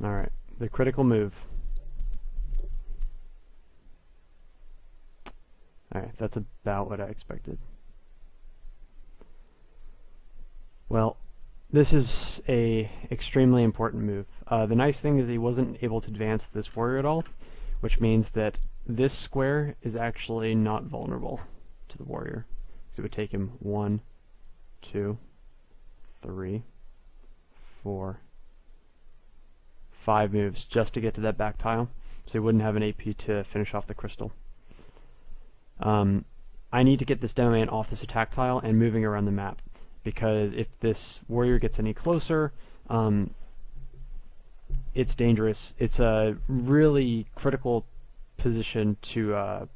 Alright, the critical move. Alright, that's about what I expected. Well, this is a extremely important move. The nice thing is he wasn't able to advance this warrior at all, which means that this square is actually not vulnerable to the warrior. So it would take him 1, 2, 3, 4, 5 moves just to get to that back tile, so he wouldn't have an AP to finish off the crystal. I need to get this demo man off this attack tile and moving around the map, because if this warrior gets any closer, it's dangerous. It's a really critical position to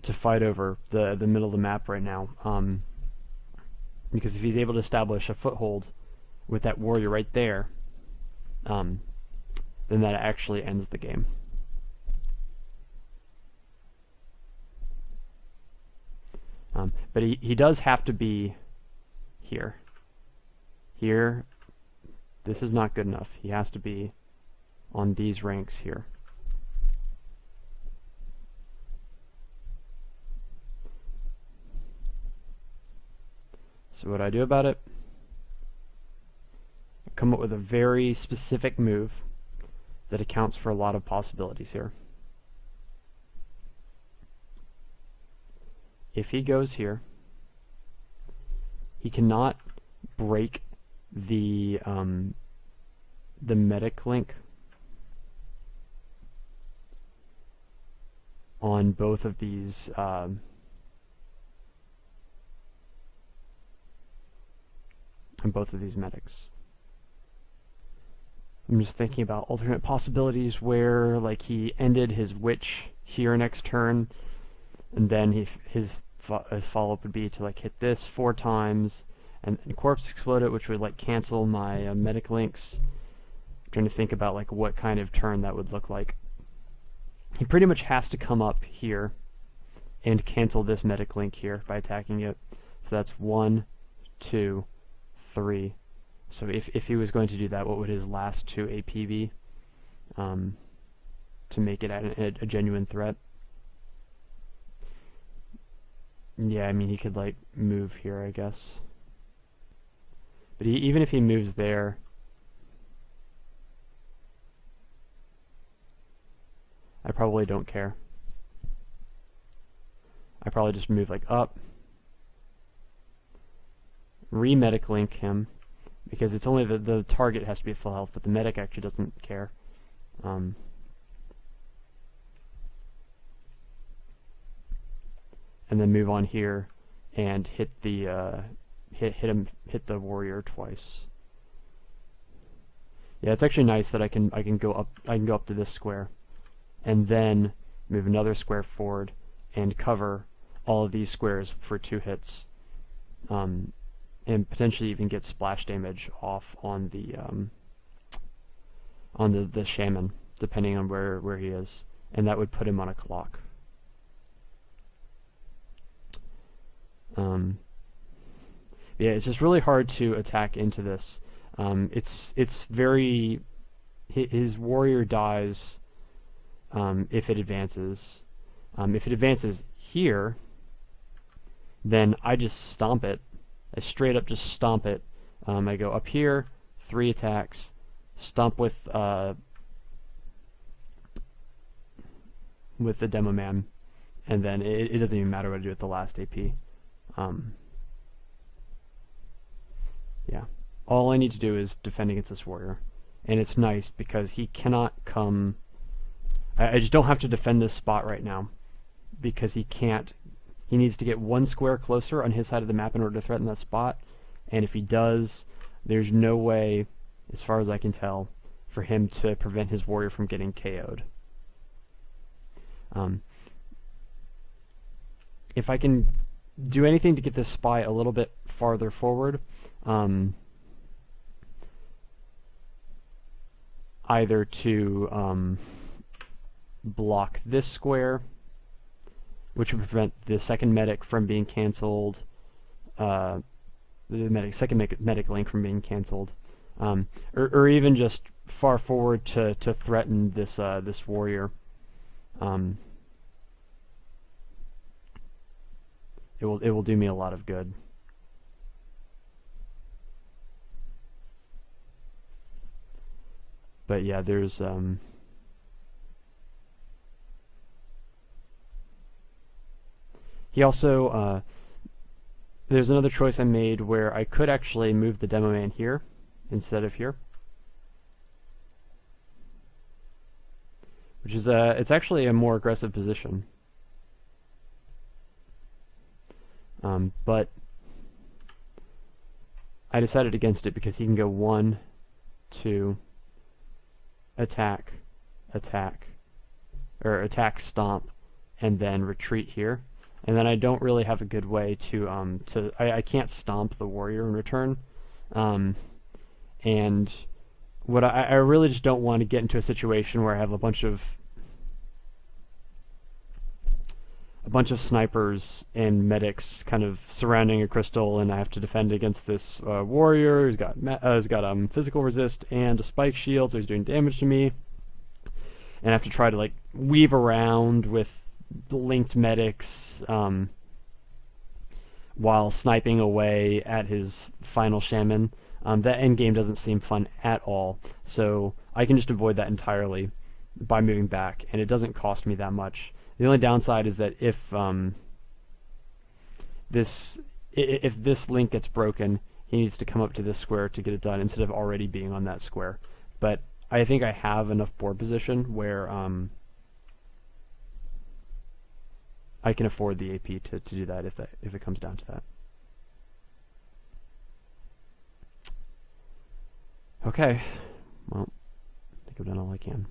fight over the middle of the map right now, because if he's able to establish a foothold with that warrior right there, then that actually ends the game. But he does have to be here. Here, this is not good enough. He has to be on these ranks here. So what I do about it, I come up with a very specific move that accounts for a lot of possibilities here. If he goes here, he cannot break the medic link on both of these medics. I'm just thinking about alternate possibilities where, like, he ended his witch here next turn, and then his follow-up would be to, like, hit this 4 times and corpse explode it, which would, like, cancel my medic links. I'm trying to think about, like, what kind of turn that would look like. He pretty much has to come up here and cancel this medic link here by attacking it. So that's 1, 2, 3. So if he was going to do that, what would his last 2 AP be to make it a genuine threat? Yeah, I mean, he could, like, move here, I guess. But even if he moves there, I probably don't care. I probably just move, like, up, re-medic link him, because it's only the target has to be at full health, but the medic actually doesn't care. And then move on here and hit the hit the warrior twice. Yeah, it's actually nice that I can go up to this square, and then move another square forward and cover all of these squares for 2 hits, and potentially even get splash damage off on the shaman, depending on where he is, and that would put him on a clock. Yeah, it's just really hard to attack into this. It's very, his warrior dies if it advances. If it advances here, then I just stomp it. I straight up just stomp it. I go up here, 3 attacks, stomp with the demo man, and then it doesn't even matter what I do with the last AP. Yeah, all I need to do is defend against this warrior, and it's nice because he cannot come. I just don't have to defend this spot right now because he can't. He needs to get 1 square closer on his side of the map in order to threaten that spot, and if he does, there's no way, as far as I can tell, for him to prevent his warrior from getting KO'd. If I can do anything to get this spy a little bit farther forward, either to block this square, which would prevent the second medic from being cancelled, the second medic link from being cancelled, or even just far forward to threaten this this warrior. It will do me a lot of good. But yeah, there's he also there's another choice I made where I could actually move the demo man here instead of here, which is it's actually a more aggressive position. But I decided against it because he can go 1, 2, attack, attack, or attack, stomp, and then retreat here. And then I don't really have a good way to I can't stomp the warrior in return. And what I really just don't want to get into a situation where I have a bunch of snipers and medics kind of surrounding a crystal, and I have to defend against this warrior who's got physical resist and a spike shield, so he's doing damage to me, and I have to try to like weave around with linked medics while sniping away at his final shaman. That end game doesn't seem fun at all, so I can just avoid that entirely by moving back, and it doesn't cost me that much. The only downside is that if this link gets broken, he needs to come up to this square to get it done instead of already being on that square. But I think I have enough board position where I can afford the AP to do that if it comes down to that. Okay, well, I think I've done all I can.